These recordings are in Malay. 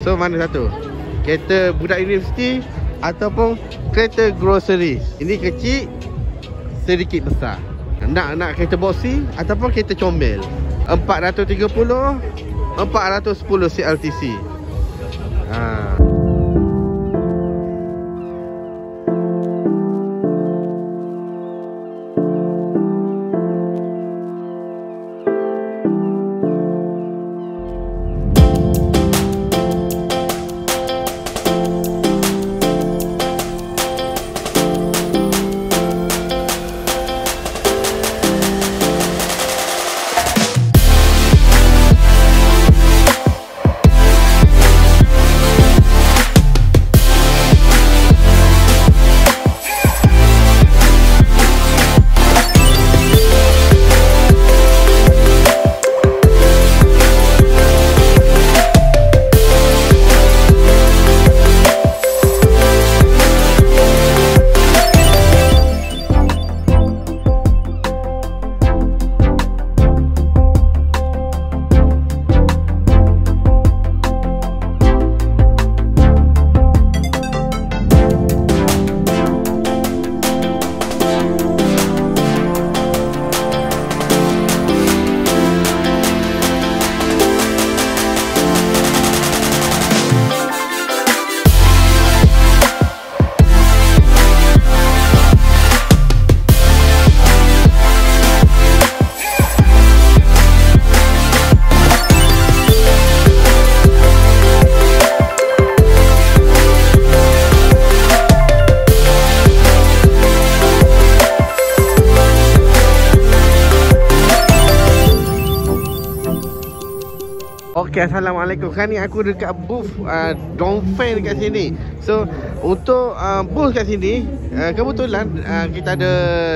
So mana satu? Kereta budak universiti ataupun kereta grocery? Ini kecil, sedikit besar. Nak kereta boxy ataupun kereta comel? 430, 410 CLTC. Okay, Assalamualaikum. Sekarang ni aku dekat booth Dongfeng dekat sini. So untuk booth kat sini, kebetulan kita ada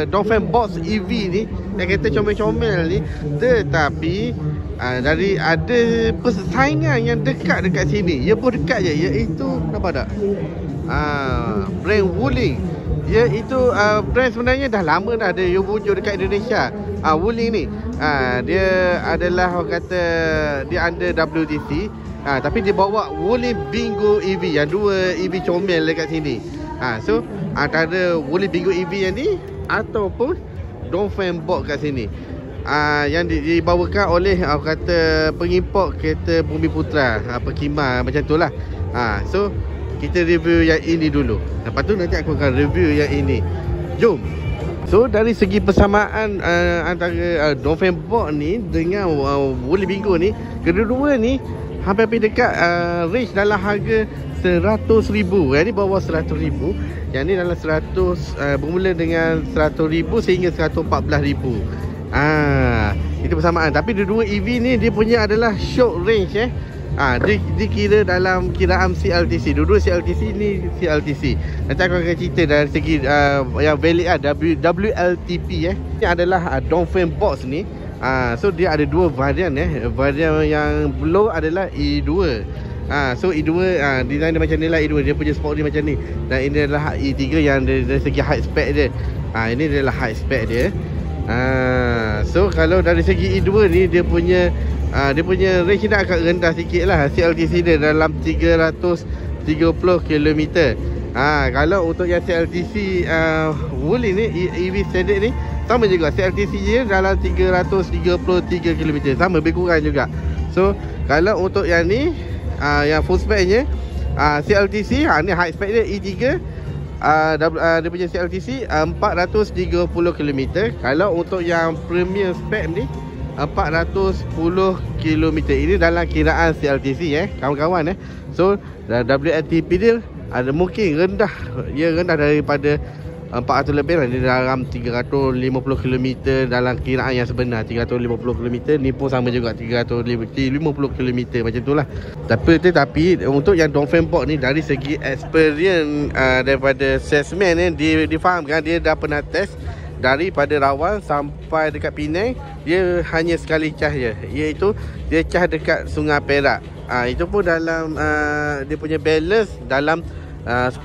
Dongfeng Box EV ni, yang kereta comel-comel ni. Tetapi dari ada persaingan yang dekat sini. Ia pun dekat je, iaitu nampak tak? Brand Wuling. Iaitu brand sebenarnya dah lama dah ada wujud dekat Indonesia. Wuling ni dia adalah orang kata dia under WTC, tapi dia bawa Wuling Bingo EV, yang dua EV comel dekat sini. So antara Wuling Bingo EV yang ni ataupun Dongfeng Box kat sini, yang dibawakan oleh orang kata pengimport kereta Bumi Putra, Perkima macam tu lah. So kita review yang ini dulu, lepas tu nanti aku akan review yang ini. Jom. So dari segi persamaan antara Dongfeng Box ni dengan Wuling Bingo ni, kedua-dua ni hampir dekat, range dalam harga 100,000. Yang ni bawah 100,000, yang ni dalam 100, bermula dengan 100,000 sehingga 114,000. Itu persamaan. Tapi dua-dua EV ni dia punya adalah short range. Dia kira dalam kiraan CLTC. Dua-dua CLTC ni CLTC. Nanti aku akan cerita dari segi yang valid WLTP. Ini adalah Dongfeng Box ni. So dia ada dua varian. Varian yang below adalah E2. So E2 design dia macam ni lah. E2 dia punya sport dia macam ni. Dan ini adalah E3 yang dari segi height spec dia. Ini adalah height spec dia. So kalau dari segi E2 ni dia punya range dah agak rendah sikit lah. CLTC dia dalam 330 km. Kalau untuk yang CLTC Wuling ni, EV standard ni, sama juga. CLTC dia dalam 333 km. Sama, lebih kurang juga. So kalau untuk yang ni, yang full spec nya, CLTC, ni high spec dia E3, dia punya CLTC 430 km. Kalau untuk yang premium spec ni 410 km. Ini dalam kiraan CLTC kawan-kawan. So WLTP dia ada mungkin rendah. Ia rendah daripada 400 lebih lah. Dia dalam 350 km dalam kiraan yang sebenar. 350 km ni pun sama juga, 350 km macam tu lah. Tetapi untuk yang Dongfeng Box ni, dari segi experience daripada salesman ni, difahamkan dia dah pernah test daripada Rawang sampai dekat Penang. Dia hanya sekali cas je, iaitu dia cas dekat Sungai Perak. Itu pun dalam dia punya balance dalam 10%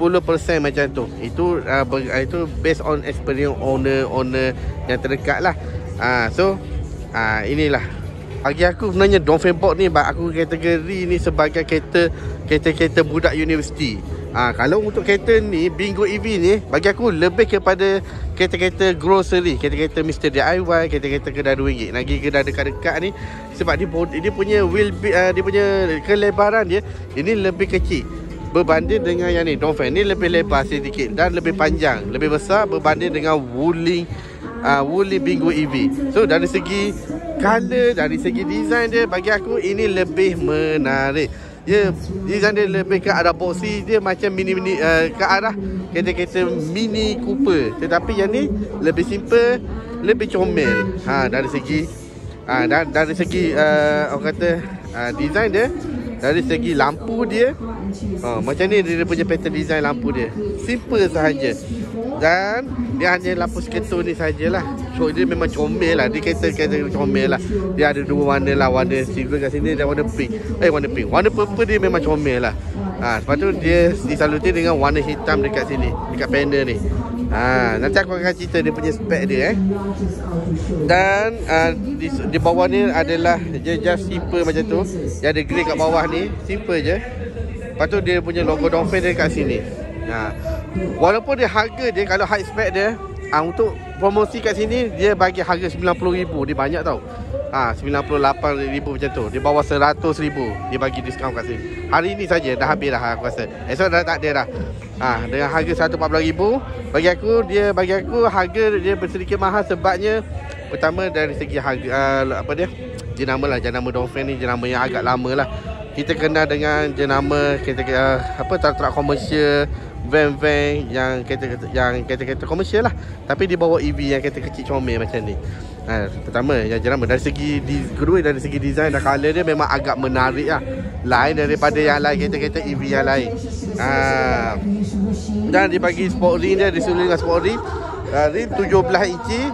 macam tu. Itu based on experience owner yang terdekat lah. So inilah Bagi aku sebenarnya Dongfeng Box ni, aku kategori ni sebagai kereta budak universiti. Kalau untuk kereta ni, Bingo EV ni, bagi aku lebih kepada kereta-kereta grocery, kereta-kereta Mr. DIY, kereta-kereta kedai RM2. Lagi kedai dekat-dekat ni, sebab dia punya dia punya kelebaran dia ini lebih kecil berbanding dengan yang ni. Dongfeng ni lebih lebar sedikit dan lebih panjang, lebih besar berbanding dengan Wuling Bingo EV. So dari segi color, dari segi design dia, bagi aku ini lebih menarik. Design dia lebih ke arah boxy, dia macam mini ke arah kereta-kereta Mini Cooper. Tetapi yang ni lebih simple, lebih comel. Dari segi dari segi orang kata design dia, dari segi lampu dia, macam ni dia punya pattern design lampu dia. Simple sahaja. Dan dia hanya lampu sketor ni sajalah. So dia memang comel lah. Dia kereta comel lah. Dia ada dua warna lah, warna silver kat sini dan warna pink. Warna purple dia memang comel lah. Lepas tu dia disaluti dengan warna hitam dekat sini, dekat panel ni. Nanti aku akan cerita dia punya spek dia Dan di bawah ni adalah dia just simple macam tu. Dia ada grey kat bawah ni, simple je. Lepas tu dia punya logo Dongfeng dia kat sini. Walaupun dia harga dia, kalau high spec dia, untuk promosi kat sini dia bagi harga RM90,000. Dia banyak tau. RM98,000 macam tu. Di bawah RM100,000 dia bagi diskaun kat sini. Hari ni saja dah habis dah aku rasa. Esok dah tak ada dah. Dengan harga RM140,000, bagi aku harga dia sedikit mahal sebabnya pertama dari segi harga jenama Dongfeng ni jenama yang agak lama lah. Kita kenal dengan jenama truk komersial, van yang kereta komersial lah. Tapi di bawah EV yang kereta kecil comel macam ni. Pertama yang jenama dari segi kedua, dari segi design dan color dia memang agak menarik lah. Lain daripada yang lain, kereta-kereta EV yang lain. Dan dibagi sport ring dia, disuling dengan sport ring. Ring 17 inci.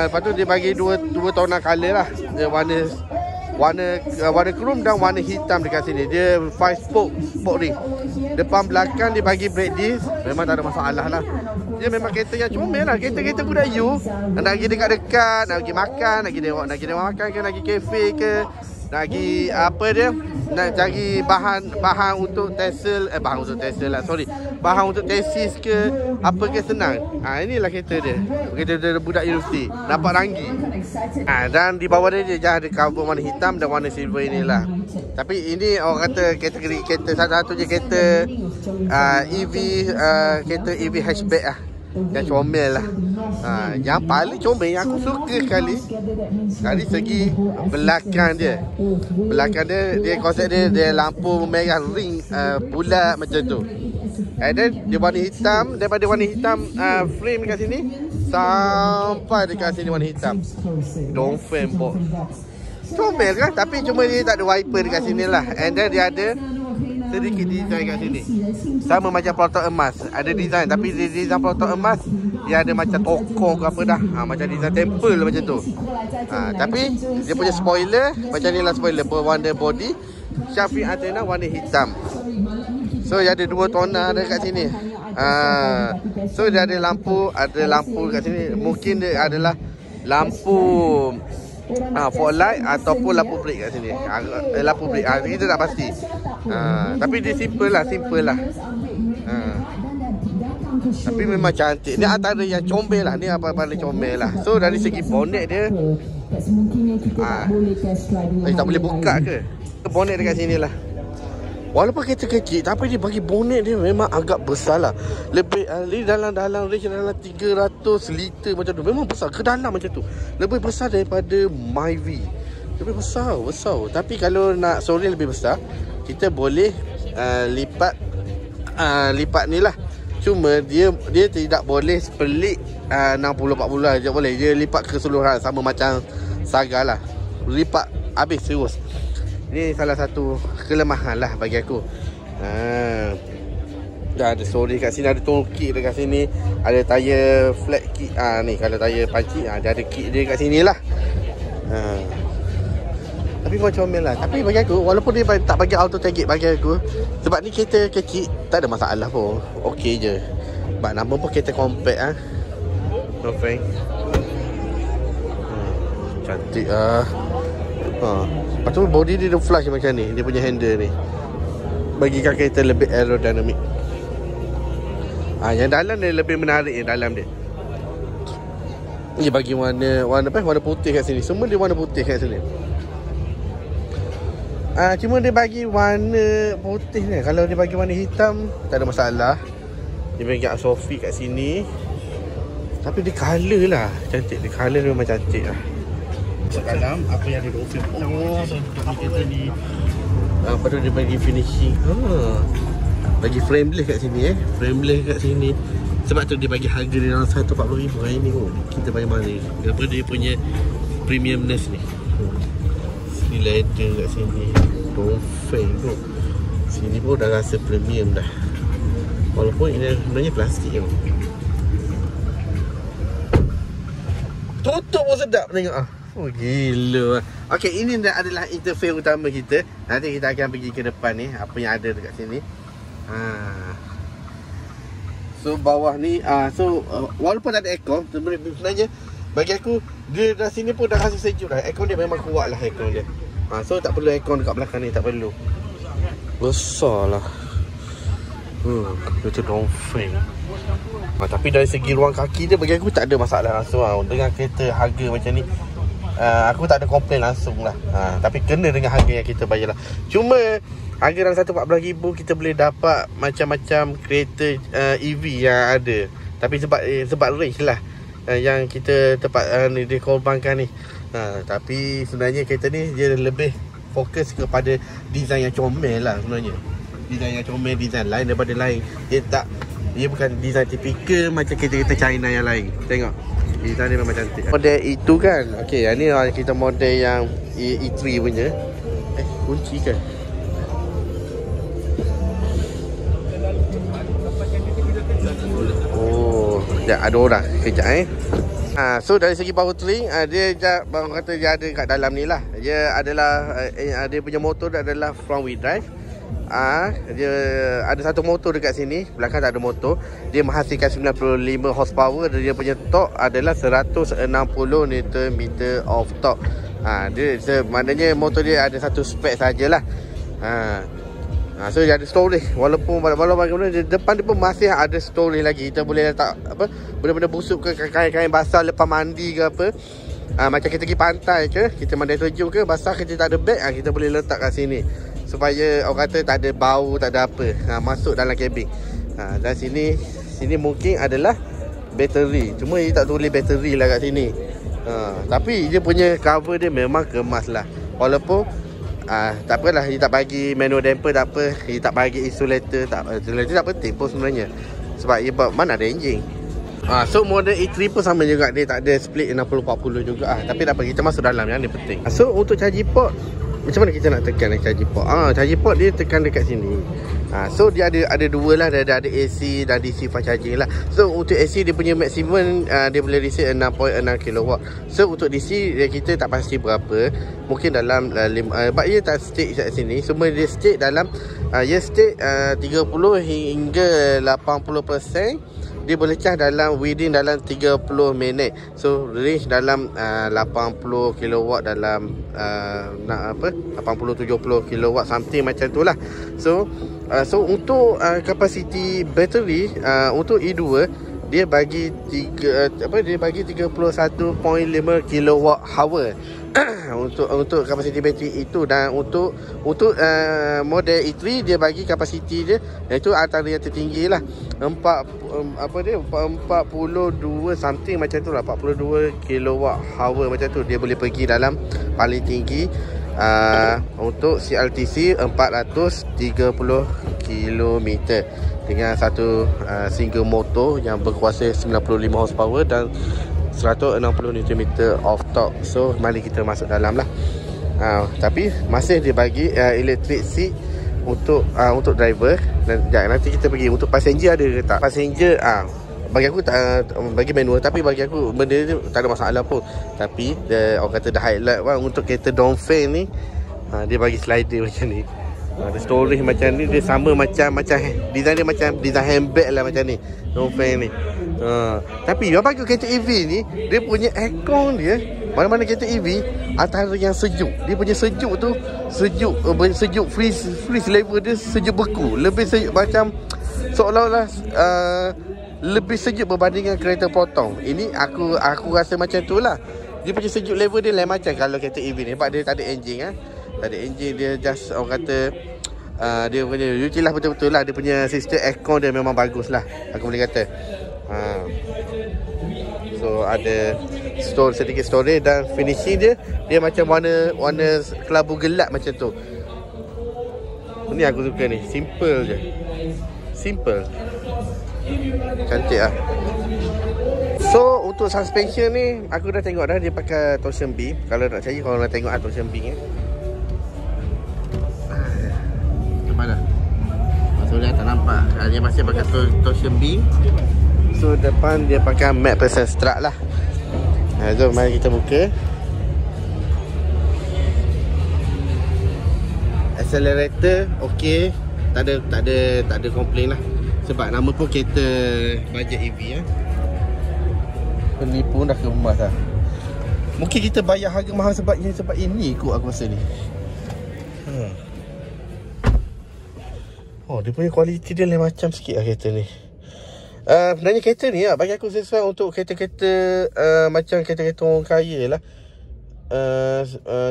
Lepas tu dia bagi dua tona color lah. Dia warna chrome dan warna hitam dekat sini. Dia 5 sport ring. Depan belakang dia bagi brake disc. Memang tak ada masalah lah. Dia memang kereta yang comel lah. Kereta-kereta budak you. Nak pergi dekat-dekat, nak pergi makan, nak pergi makan ke, nak pergi kafe ke, nak pergi nak cari bahan untuk bahan untuk tesis ke, apa ke, senang. Inilah kereta dia. Kereta budak universiti. Nampak ranggi. Dan di bawah dia ada cover warna hitam dan warna silver inilah. Tapi ini orang kata kategori kereta satu-satunya kereta kereta EV hatchback lah. Yang comel lah. Yang paling comel yang aku suka sekali dari segi belakang dia. Belakang dia konsep dia lampu merah ring bulat macam tu. And then dia warna hitam. Daripada warna hitam frame dekat sini sampai dekat sini warna hitam. Dongfeng Box. Comel kan? Tapi cuma dia tak ada wiper dekat sini lah. And then dia ada sedikit design kat sini. Sama macam pelotok emas. Ada design, tapi design pelotok emas dia ada macam toko ke apa dah. Macam design temple macam tu. Tapi dia punya spoiler macam ni lah, spoiler berwarna body. Syafiq antena warna hitam. So dia ada dua tona ada kat sini. So dia ada lampu kat sini. Mungkin dia adalah lampu fog light ataupun lampu brake kat sini. Lampu brake kita tak pasti. Tapi dia simple lah. Tapi memang cantik. Ni antara yang comel lah. Ni apa paling comel lah. So dari segi bonnet dia tak boleh buka ke? Bonnet dekat sini lah. Walaupun kereta kecil, tapi dia bagi bonnet dia memang agak besar lah. Lebih dalam range dalam 300 liter macam tu. Memang besar, ke dalam macam tu. Lebih besar daripada Myvi. Lebih besar. Tapi kalau nak sore lebih besar, kita boleh lipat ni lah. Cuma dia tidak boleh split 60-40 lah. Dia boleh, dia lipat keseluruhan sama macam Saga lah. Lipat habis terus. Ini salah satu kelemahan lah bagi aku. Dah ada sorry kat sini, ada toolkit dekat sini, ada tayar flat kit. Ni kalau tayar panci, dia ada kit dia kat sini lah. Tapi macam comel lah. Tapi bagi aku, walaupun dia tak bagi auto tailgate bagi aku, sebab ni kereta kecil, tak ada masalah pun. Okey je. Sebab nama pun kereta compact Dongfeng. Cantik Lepas tu body dia flush macam ni. Dia punya handle ni bagikan kereta lebih aerodynamic. Yang dalam dia lebih menarik, yang dalam dia. Dia bagi warna putih kat sini. Semua dia warna putih kat sini. Cuma dia bagi warna putih ni. Kalau dia bagi warna hitam tak ada masalah. Dia bagi Sophie kat sini. Tapi dia colour lah cantik. Dia colour dia memang cantik lah. Masuk dalam apa yang ada Dolphin. Kereta ni apa tu dia bagi finishing. Bagi frameless kat sini frameless kat sini. Sebab tu dia bagi harga dia dalam 140,000 hari ni pun. Kita bayar mana? Kenapa dia punya premiumness ni. Sini leather kat sini. Dolphin tu. Sini pun dah rasa premium dah. Walaupun ini sebenarnya plastik tau. Tutup pun sedap tengok Oh gila. Okey, ini adalah interface utama kita. Nanti kita akan pergi ke depan ni. Apa yang ada dekat sini. So bawah ni walaupun tak ada aircon, sebenarnya bagi aku dia dah sini pun dah rasa sejuk dah. Aircon dia memang kuat lah aircon dia. So tak perlu aircon dekat belakang ni, tak perlu. Besar lah. Itu Dongfeng. Tapi dari segi ruang kaki dia bagi aku tak ada masalah langsung dengan kereta harga macam ni. Aku tak ada komplain langsung lah. Tapi kena dengan harga yang kita bayar lah. Cuma harga dalam 140,000 kita boleh dapat macam-macam kereta EV yang ada. Tapi sebab range lah yang kita dikorbankan ni. Tapi sebenarnya kereta ni dia lebih fokus kepada design yang comel lah sebenarnya. Design yang comel, design lain daripada lain. Dia bukan design tipikal macam kereta-kereta China yang lain. Tengok design dia memang cantik. Model E2 kan. Okey, yang ni kita model yang E3 punya. Kunci kan. Sekejap, ada orang. Sekejap so dari segi powertrain, dia bang kata dia ada kat dalam ni lah. Dia adalah dia punya motor dia adalah front wheel drive. Dia ada satu motor dekat sini. Belakang tak ada motor. Dia menghasilkan 95 horsepower. Dia punya torque adalah 160 Nm of torque. Maknanya motor dia ada satu spek sajalah. So dia ada storage. Walaupun bagaimana depan dia pun masih ada storage lagi. Kita boleh letak benda-benda busuk ke, kain-kain basah lepas mandi ke apa. Macam kita pergi pantai ke, kita mandi terjun ke, basah kita tak ada beg, kita boleh letak kat sini. Supaya orang kata tak ada bau, tak ada apa masuk dalam kabin. Dan sini mungkin adalah bateri. Cuma dia tak tulis bateri lah kat sini. Tapi dia punya cover dia memang kemas lah. Walaupun tak apalah, dia tak bagi manual damper, tak apa. Dia tak bagi insulator. Insulator tak penting pun sebenarnya. Sebab ia mana ada enjin. So model E3 pun sama juga. Dia tak ada split 60-40 juga Tapi tak apa, kita masuk dalam yang ni penting. So untuk charging port, macam mana kita nak tekan charging port? Charging port dia tekan dekat sini. So dia ada dua lah. Dia ada AC dan DC fast charging lah. So untuk AC dia punya maksimum dia boleh receive 6.6 kW. So untuk DC kita tak pasti berapa. Mungkin dalam 5 but dia tak stick kat sini. Semua dia stick dalam dia stick 30 hingga 80%. Dia boleh charge within dalam 30 minit. So range dalam 80 kW dalam 80-70 kW something macam tu lah. So untuk kapasiti bateri untuk E2 dia bagi 31.5 kWh untuk kapasiti bateri itu. Dan untuk model E3 dia bagi kapasiti dia iaitu antara yang tertinggi lah, 42 something macam tu lah, 42 kWh macam tu. Dia boleh pergi dalam paling tinggi. Untuk CLTC 430 km dengan satu single motor yang berkuasa 95 horsepower dan 160 Nm of torque. So mari kita masuk dalam lah. Tapi masih dia bagi electric seat untuk driver. Dan nanti kita pergi untuk passenger ada ke tak. Passenger bagi aku tak bagi manual, tapi bagi aku benda ni tak ada masalah pun. Tapi orang kata dah highlight untuk kereta Dongfeng ni, dia bagi slider macam ni. Ada storage macam ni. Dia sama macam design dia macam design handbag lah macam ni Dongfeng ni. Tapi yang bagi kereta EV ni, dia punya aircon dia Mana-mana kereta EV antara yang sejuk. Dia punya sejuk tu sejuk freeze level dia sejuk beku. Lebih sejuk macam seolah-olah lebih sejuk berbanding dengan kereta potong. Ini aku rasa macam tu lah. Dia punya sejuk level dia lain macam kalau kereta EV ni. Sebab dia tak ada enjin kan. Tak ada enjin, dia just orang kata dia punya uji lah betul-betul lah. Dia punya sistem aircon dia memang bagus lah, aku boleh kata. So ada sedikit storage dan finishing dia macam warna kelabu gelap macam tu. Ni aku suka ni. Simple je. Simple. Cantik lah. So untuk suspension ni aku dah tengok dah dia pakai torsion beam. Kalau nak cari korang nak tengok torsion beam ni. Nampak dah? So dia tak nampak. Dia masih pakai torsion beam. So depan dia pakai matte precision strut lah. So mari kita buka. Accelerator okey. Tak ada komplain lah. Sebab nama pun kereta bajet EV Penipu dah kemas lah. Mungkin kita bayar harga mahal sebab ini kot aku rasa ni. Oh, dia punya kualiti dia lain macam sikit lah kereta ni. Sebenarnya kereta ni lah, bagi aku sesuai untuk kereta-kereta macam kereta-kereta orang kaya lah.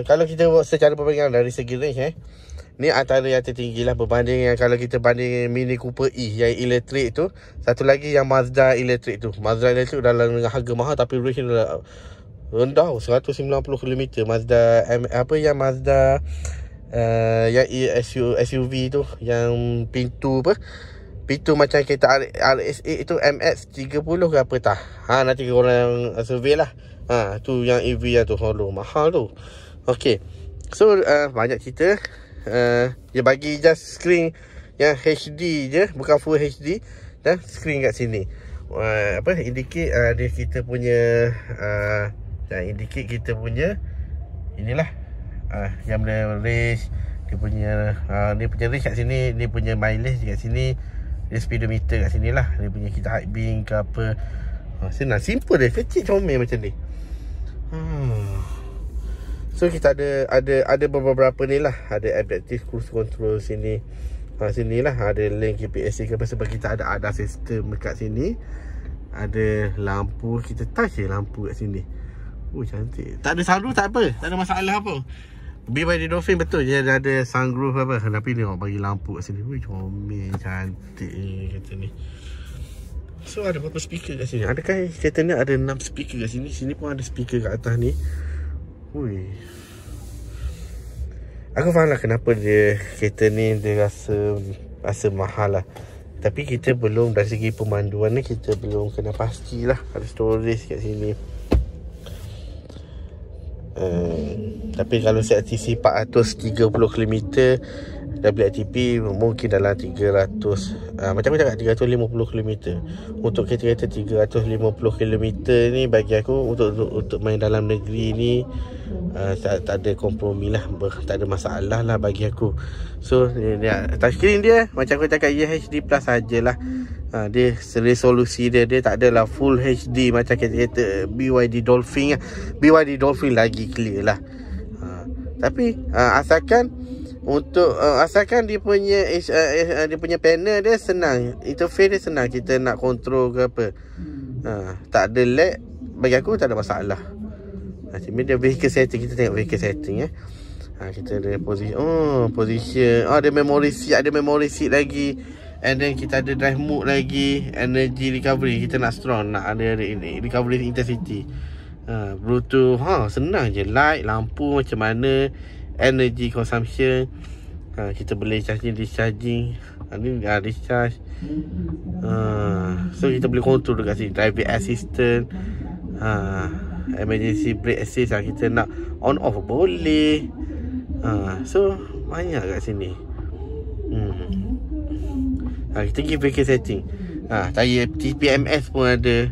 Kalau kita buat secara perbandingan dari segi range ni antara yang tertinggi lah berbanding yang kalau kita banding Mini Cooper E yang elektrik tu. Satu lagi yang Mazda elektrik tu. Mazda elektrik dalam harga mahal tapi range dah rendah 190 km. Mazda Mazda yang SUV tu yang pintu macam kereta RS8 itu MX-30 ke apa tak. Nanti korang survey lah. Tu yang EV yang tu mahal tu. Okey. So banyak cerita. Dia bagi just screen yang HD je, bukan full HD, dan screen kat sini. Indicate dia kita punya indicate kita punya inilah yang range dia punya range kat sini, dia punya mileage kat sini, dia speedometer kat sini lah, dia punya kita high beam ke apa. Senang, simple dia, kecil comel macam ni. So kita ada beberapa ni lah. Ada adaptive cruise control sini. Sini lah ada lane KPSC ke. Sebab kita ada ADAS system dekat sini. Ada lampu. Kita touch je lampu kat sini. Cantik. Tak ada sunroof tak apa. Tak ada masalah apa. BYD Dolphin betul je ada sunroof apa. Tapi dia nak bagi lampu kat sini. Comel, cantik ni kata ni. So ada berapa speaker kat sini. Adakah kereta ni ada 6 speaker kat sini. Sini pun ada speaker kat atas ni. Aku faham lah kenapa kereta ni dia rasa mahal lah. Tapi kita belum, dari segi pemanduan ni kita belum kena pastilah. Ada storage kat sini. Tapi kalau CRTC 430 km WLTP mungkin dalam 300 macam aku cakap 350 km. Untuk kereta-kereta 350 km ni bagi aku untuk main dalam negeri ni tak ada kompromi lah, tak ada masalah lah bagi aku. So touchscreen dia macam aku cakap HD Plus sajalah. Dia resolusi dia tak adalah full HD macam kereta BYD Dolphin. BYD Dolphin lagi clear lah. Tapi asalkan dia punya panel dia senang, interface dia senang, kita nak control ke apa, tak ada lag, bagi aku tak ada masalah. Dia vehicle setting, kita tengok vehicle setting kita ada position, ada memory seat lagi, and then kita ada drive mode lagi, energy recovery, kita nak strong, nak ada recovery intensity, Bluetooth, senang je, light, lampu macam mana, energy consumption, kita boleh discharging, discharge, so kita boleh control dekat sini, driving assistant, emergency brake assist, kita nak on off boleh. So banyak kat sini. Kita pergi vehicle setting, tayar TPMS pun ada.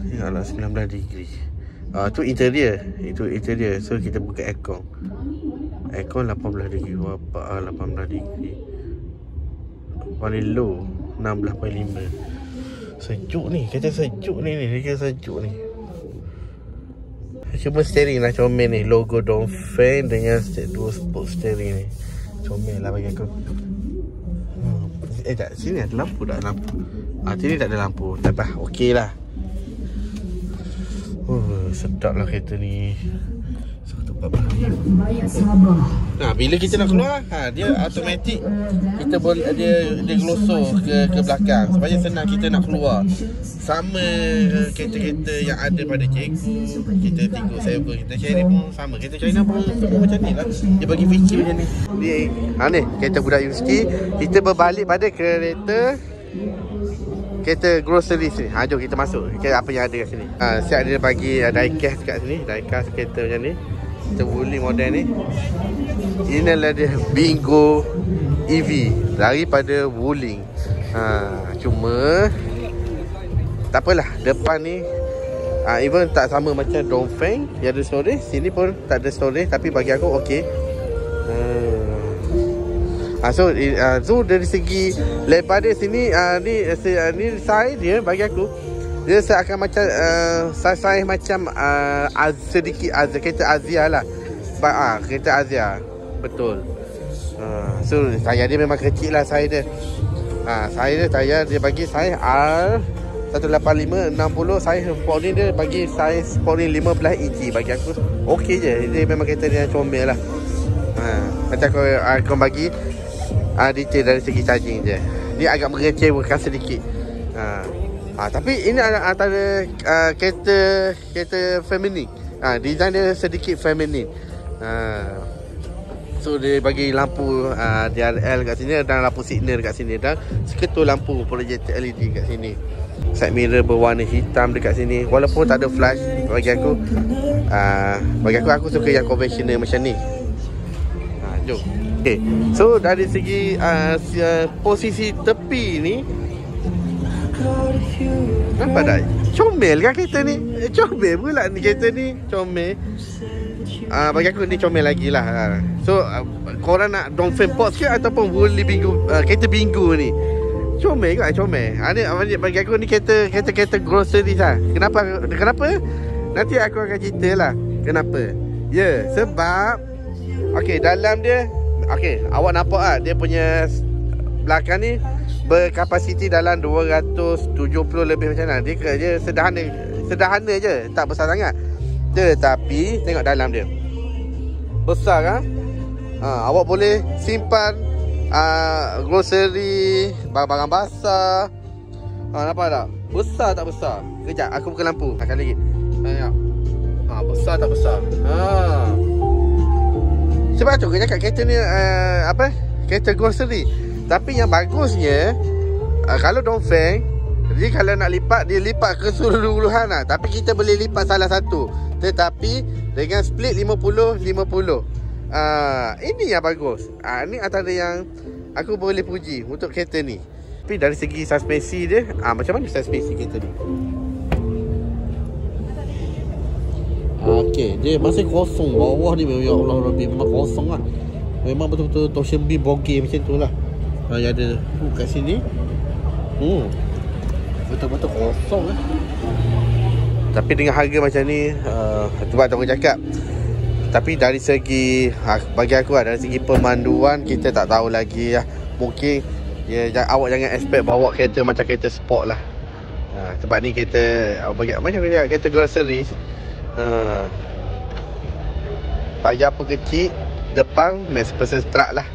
Yalah 19 degree. Tu interior. Itu interior. So kita buka aircon. Aircon 18 degree. Wapa 18 degree. Paling low 16.5. Sejuk ni. Kereta sejuk ni. Kereta sejuk ni. Cuma steering lah comel ni. Logo Dongfeng dengan dua spok steering ni. Comel lah bagi aku. Tak, sini ada lampu tak? Lampu. Sini tak ada lampu. Tak apa, okey lah. Sedap lah kereta ni. Bila kita nak keluar, dia automatik. Kita boleh dia glosor ke belakang supaya senang kita nak keluar. Sama kereta-kereta yang ada pada cikgu, kita tengok server, kita share pun sama. Kereta China pun macam ni lah. Dia bagi feature macam ni. Ni kereta budak universiti. Kita berbalik pada kereta grocery sini. Jom kita masuk. Apa yang ada kat sini. Siap dia bagi diecast kat sini. Diecast kereta macam ni. Kita Wuling model ni. Inilah dia Bingo EV daripada Wuling. Cuma tak apalah, depan ni even tak sama macam Dongfeng, dia ada storage. Sini pun tak ada storage, tapi bagi aku okey. So dari segi lebar dia sini, ni size dia bagi aku, dia seakan macam size macam sedikit kereta Azia lah. Kereta Azia. Betul. So tayar dia memang kecil lah size dia. Tayar dia bagi size R185 60. Size sport ni dia bagi size sport ni 15 inci. Bagi aku okey je. Dia memang kereta dia comel lah. Macam aku bagi detail dari segi charging je. Dia agak mengecewakan sedikit. Tapi ini antara kereta feminin. Design dia sedikit feminin. So dia bagi lampu DRL kat sini dan lampu signal kat sini dan seketul lampu projector LED kat sini. Side mirror berwarna hitam dekat sini. Walaupun tak ada flash, bagi aku suka yang konvensional macam ni. Jom. Okay. So dari segi posisi tepi ni, nampak tak? Comel kan kereta ni? Comel pula ni kereta ni. Comel. Bagi aku ni comel lagi lah. So korang nak Dongfeng Box ke ataupun Wuling Bingo, kereta Bingo ni? Comel ke? Comel. Bagi aku ni kereta grocery lah. Kenapa? Nanti aku akan cerita lah kenapa. Sebab okey, dalam dia, okey, awak nampak tak dia punya belakang ni berkapasiti dalam 270 lebih macam mana. Dia sederhana je, tak besar sangat. Tetapi tengok dalam dia besar kan. Awak boleh simpan grocery, barang-barang basah. Nampak tak? Besar tak besar? Kejap, aku buka lampu. Sekali lagi. Tengok. Besar tak besar? Sebab tu aku cakap kereta ni kereta grocery. Tapi yang bagusnya, kalau Dongfeng, dia kalau nak lipat, dia lipat keseluruhan lah. Tapi kita boleh lipat salah satu. Tetapi dengan split 50-50. Ini yang bagus. Ini antara yang aku boleh puji untuk kereta ni. Tapi dari segi suspensi dia, macam mana suspensi kereta ni? Okey, dia masih kosong. Bawah ni ya Allah Rabbi, memang kosong lah. Memang betul-betul torsion beam bogey macam tu lah. Yang ada kat sini, betul-betul kosong lah. Tapi dengan harga macam ni, sebab aku cakap, tapi dari segi bagi aku dari segi pemanduan, kita tak tahu lagi lah. Mungkin awak jangan expect bawa kereta macam kereta sport lah. Sebab ni kereta macam kereta grocery. Tayar pun kecil, depan max person truck lah.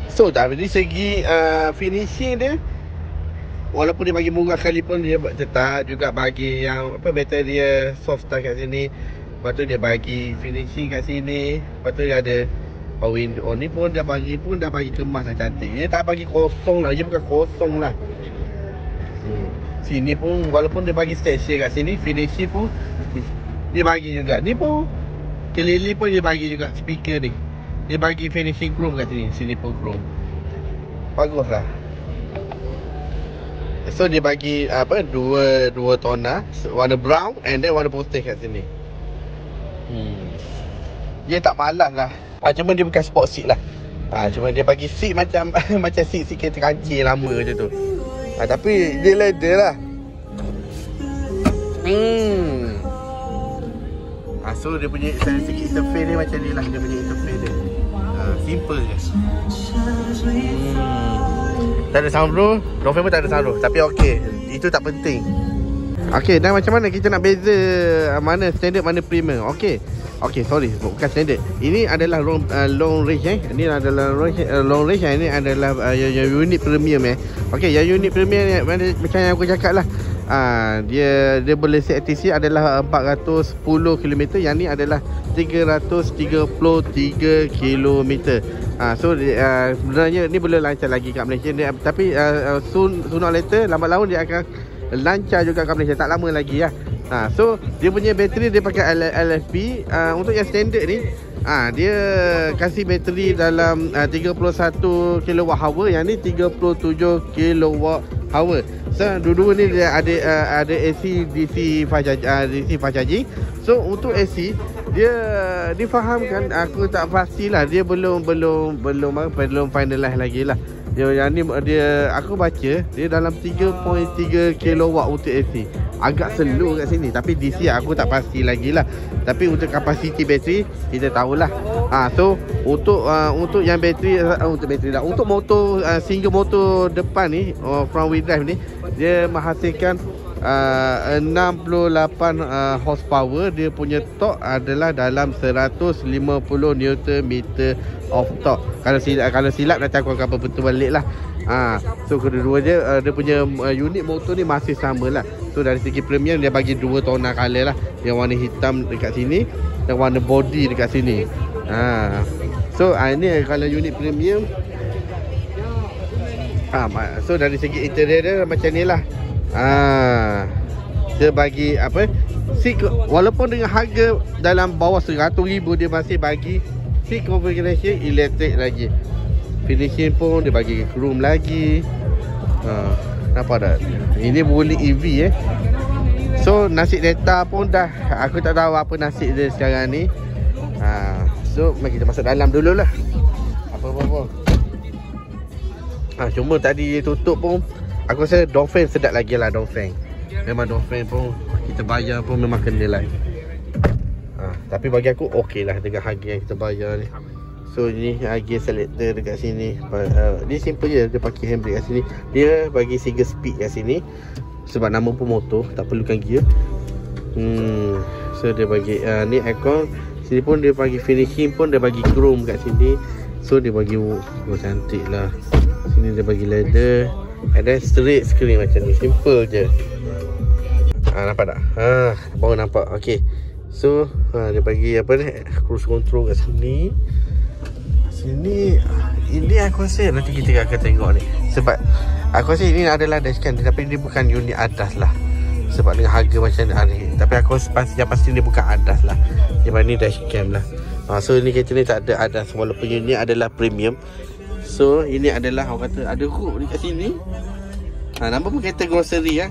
So dari segi finishing dia, walaupun dia bagi murah kali pun, dia tetap juga bagi yang bateri dia soft start kat sini. Lepas tu dia bagi finishing kat sini. Lepas tu dia ada power window ni pun dah bagi kemas dan cantik. Dia tak bagi kosong lah. Dia bukan kosong lah. Sini pun walaupun dia bagi station kat sini, finishing pun dia bagi juga. Ni pun keliling pun dia bagi juga speaker ni. Dia bagi finishing chrome kat sini. Sini pun chrome. Bagus lah. So dia bagi dua tona, warna brown and then warna putih kat sini. Dia tak malas lah. Cuma dia bukan sport seat lah. Cuma dia bagi seat macam macam seat kereta kancil lama macam tu. Tapi dia leather lah. So dia punya dari segi interface dia macam ni lah. Dia punya interface dia simple je. Tak ada sunroof. Dongfeng pun tak ada sunroof. Tapi okey, itu tak penting. Okey, dan macam mana kita nak beza mana standard mana premium? Okey, sorry, bukan standard. Ini adalah long range Ini adalah long range. Ini adalah yang unit premium Okey, yang unit premium macam yang aku cakap lah. Dia boleh set ATC adalah 410 km. Yang ni adalah 333 km. So sebenarnya ni boleh lancar lagi kat Malaysia tapi sooner or later, lambat laun dia akan lancar juga kat Malaysia. Tak lama lagi so dia punya bateri dia pakai LFP. Untuk yang standard ni dia kasih bateri dalam 31 kWh. Yang ni 37 kWh. So dua-dua ni dia ada AC DC fast charging. So untuk AC dia difahamkan, aku tak pastilah, dia belum finalize lagi lah. Yang ni aku baca dia dalam 3.3 kW untuk AC. Agak slow kat sini, tapi DC aku tak pasti lagi lah. Tapi untuk kapasiti bateri kita tahulah. So untuk yang bateri untuk motor single motor depan ni, front wheel drive ni, dia menghasilkan 68 horsepower. Dia punya torque adalah dalam 150 Nm of torque. Kalau silap nanti aku akan berbentuk balik lah. So kedua-dua dia punya unit motor ni masih sama lah. So dari segi premium dia bagi dua tona color lah. Yang warna hitam dekat sini dan warna body dekat sini. So ini kalau unit premium. So dari segi interior dia macam ni lah. Dia bagi apa, walaupun dengan harga dalam bawah 100,000 dia masih bagi seat configuration elektrik lagi. Finishing pun dia bagi chrome lagi. Nampak tak? Ini boleh EV So nasib data pun dah, aku tak tahu apa nasib dia sekarang ni. So mari kita masuk dalam dululah. Apa-apa. Cuma tadi dia tutup pun, aku rasa Dongfeng sedap lagi lah. Dongfeng memang Dongfeng pun kita bayar pun memang kena lah. Tapi bagi aku okey lah dengan harga yang kita bayar ni. So ni gear selector dekat sini. Dia simple je, dia pakai handbrake kat sini. Dia bagi single speed kat sini sebab nama pun motor, tak perlukan gear. So dia bagi ni aircon. Sini pun dia bagi finishing pun dia bagi chrome kat sini. So dia bagi cantik lah. Sini dia bagi leather. And then straight screen macam ni. Simple je. Nampak tak? Baru nampak. Okay. So dia bagi apa ni, cruise control kat sini. Sini ini aku rasa nanti kita akan tengok ni. Sebab aku rasa ini adalah dashcam, tapi dia bukan unit ADAS lah. Sebab dengan harga macam ni. Tapi aku pasti dia bukan ADAS lah. Sebab ni dashcam lah. So ini kereta ni tak ada ADAS, walaupun unit adalah premium. So ini adalah orang kata ada hook dekat sini. Nama pun kereta grocery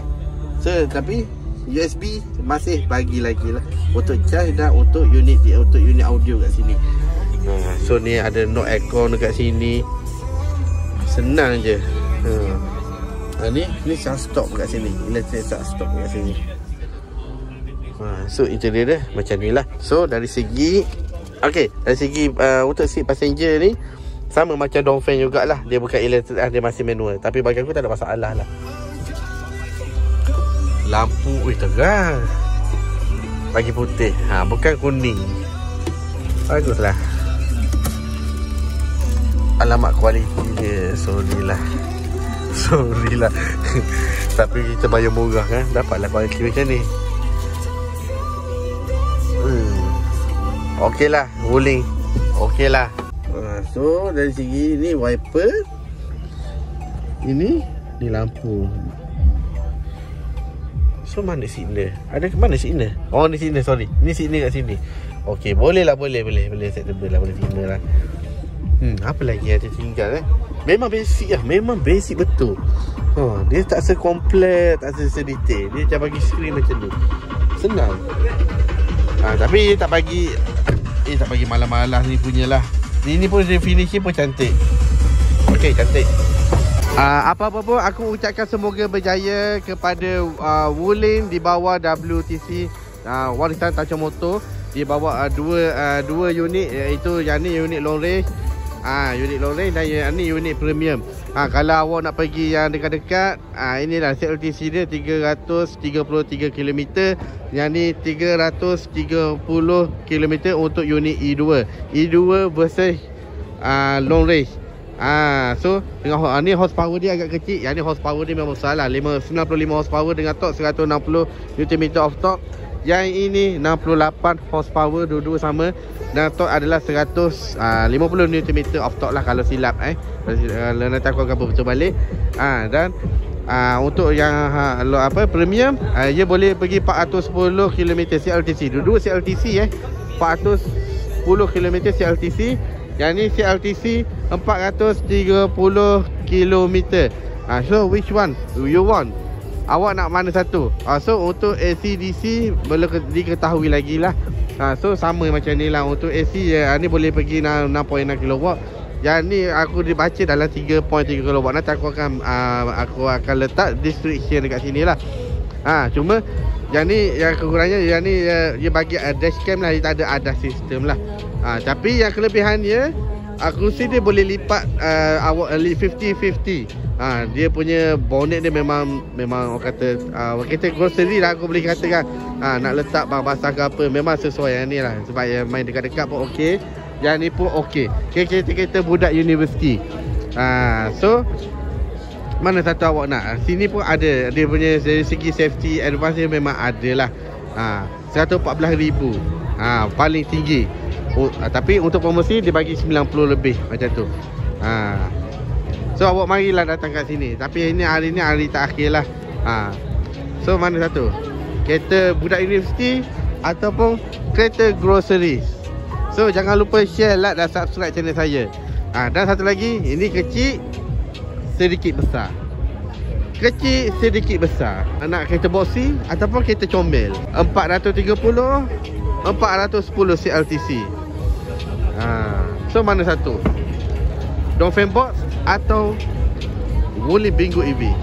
So tapi USB masih bagi lagi lah untuk charge dan untuk unit audio kat sini. So ni ada no aircon dekat sini. Senang je. Ni charge stop kat sini. Electric charge stop kat sini. So interior dia macam ni lah. So dari segi dari segi untuk seat passenger ni sama macam Dongfeng jugalah. Dia bukan elektrik, dia masih manual. Tapi bagi aku tak ada masalah lah. Lampu terang. Bagi putih, bukan kuning. Baguslah. Alamak kualiti dia. Sorry lah. Tapi kita bayar murah kan, dapatlah kualiti macam ni. Okey lah, rolling. Okey lah. So dari segi ni wiper. Ini lampu. So mana signal? Mana signal? Oh ni signal, sorry. Ni signal kat sini. Okey, boleh lah, boleh acceptable lah, boleh signal lah. Apa lagi ada tinggal Memang basic lah, memang basic betul. Dia tak sekomplit, tak sedetail. Dia macam bagi screen macam ni. Senang. Tapi tak bagi malas-malas ni punya lah. Ini pun finishing pun cantik. Okey, cantik. Apa-apa pun aku ucapkan semoga berjaya kepada Wuling di bawah WTC warisan Tatsumoto. Dia bawa dua unit, iaitu yang ni unit long range, unit long range dan yang ni unit premium. Kalau awak nak pergi yang dekat-dekat, inilah CLTC dia 333 km, yang ni 330 km untuk unit E2 versus long range. So dengan ni horsepower dia agak kecil. Yang ni horsepower dia memang besar lah, 95 horsepower dengan torque 160 Nm of torque. Yang ini 68 horsepower, dua-dua sama, dan torque adalah 150 Nm of torque lah kalau silap kalau nanti aku akan betul balik. Dan untuk yang premium, dia boleh pergi 410 km CLTC. Dua-dua CLTC 410 km CLTC. Yang ni CLTC 430 km. So which one you want? Awak nak mana satu? So untuk AC DC boleh diketahui lagi lah. So sama macam ni lah. Untuk AC ni boleh pergi 6.6 kW. Yang ni aku dibaca dalam 3.3 kW. Nanti aku akan letak description dekat sini lah. Cuma yang ni yang kekurangannya, yang ni dia bagi dashcam lah, dia tak ada ADAS system lah. Tapi yang kelebihannya, kerusi dia boleh lipat awak 50-50. Dia punya bonnet dia memang orang kata grocery lah, aku boleh katakan. Nak letak barang basah ke apa, memang sesuai yang ni lah. Sebab yang main dekat-dekat pun okey, yang ni pun okey. Kereta budak universiti. So mana satu awak nak? Sini pun ada. Dia punya dari segi safety advance dia memang ada lah. 114,000 paling tinggi. Tapi untuk promosi dia bagi 90 lebih macam tu. So awak marilah datang kat sini. Tapi hari ni hari terakhir lah. So mana satu? Kereta budak universiti ataupun kereta groceries. So jangan lupa share, like dan subscribe channel saya. Dan satu lagi, ini kecil sedikit besar. Kecil sedikit besar. Nak kereta boxy ataupun kereta comel. 430 410 CLTC. So mana satu? Dongfeng Box atau Wuling Bingo EV?